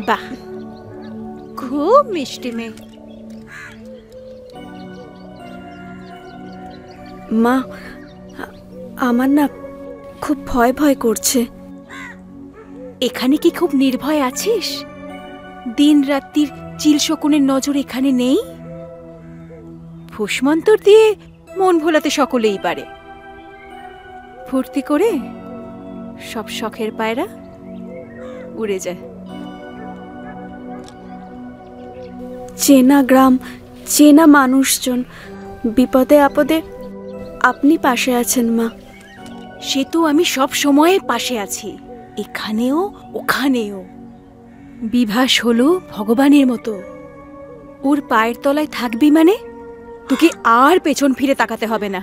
বাহ, খুব মিষ্টি মেয়ে। মা, আমার না খুব ভয় ভয় করছে। এখানে কি খুব নির্ভয় আছিস? দিন রাত্রির চিল শকুনের নজর এখানে নেই? ফুসমন্তর দিয়ে মন ভোলাতে সকলেই পারে। ফুর্তি করে সব শখের পায়রা উড়ে যায়। চেনা গ্রাম, চেনা মানুষজন, বিপদে আপদে আপনি পাশে আছেন মা। সে তো আমি সব সময় পাশে আছি, এখানেও ওখানেও। বিভাস হলো ভগবানের মতো, ওর পায়ের তলায় থাকবি মানে তোকে আর পেছন ফিরে তাকাতে হবে না।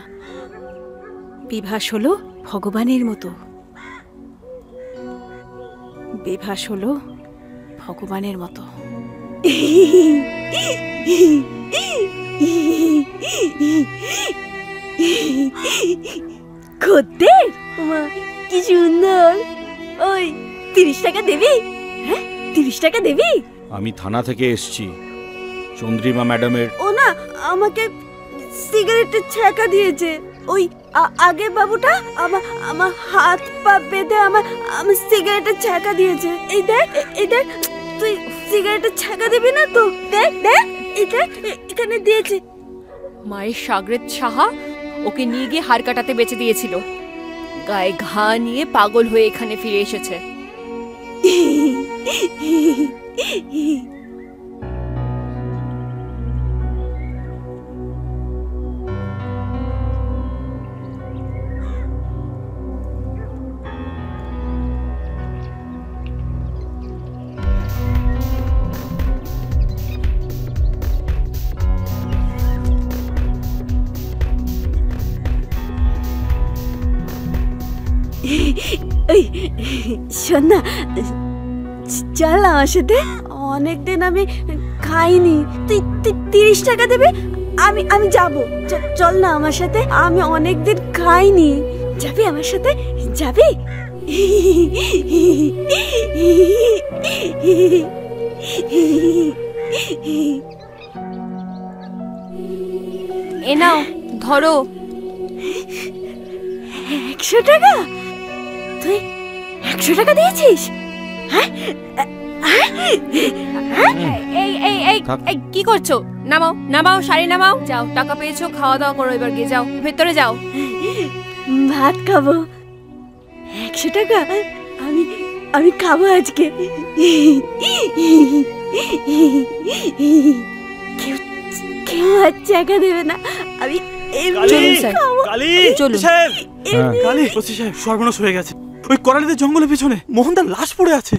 বিভাস হলো ভগবানের মতো, বিভাস হলো ভগবানের মতো। খদ্দের মা, কি সুন্দর। ওই 30 টাকা দেবি? হ্যাঁ 30 টাকা দেবি? আমি থানা থেকে এসেছি, চন্দ্রিমা ম্যাডামের। ও না আমাকে সিগারেটের ছ্যাঁকা দিয়েছে। ওই আগে বাবুটা আমার হাত পা বেঁধে আমার সিগারেটের ছ্যাঁকা দিয়েছে। এই দেখ, এই দেখ, তুই সিগারেটের ছ্যাঁকা দিবি না তো? দেখ দেখ, এটা এখানে দিয়েছে। মায়ের সাগরেদ সাহা ওকে নিয়ে গিয়ে হাড় কাটাতে বেঁচে দিয়েছিল, গায়ে ঘা নিয়ে পাগল হয়ে এখানে ফিরে এসেছে। শোন না, চল আমার সাথে। অনেকদিন আমি খাইনি। তুই 30 টাকা দেবে, আমি যাবো। চল না আমার সাথে, আমি অনেকদিন খাইনি। যাবি আমার সাথে? যাবি? এ নাও ধরো। 100 টাকা? তুই 100 টাকা দিয়েছিস? হ্যাঁ, এই কি করছো? নামাও নামাও, শাড়ি নামাও। যাও, টাকা পেয়েছো, খাওয়া দাওয়া করো। এবার গিয়ে যাও, ভেতরে যাও। ভাত খাবো। 100 টাকা আমি খাবো আজকে। কেউ আর টাকা দেবে না। আমি সর্বনাশ হয়ে গেছে। ওই করালিদের জঙ্গলের পিছনে মোহনদার লাশ পড়ে আছে।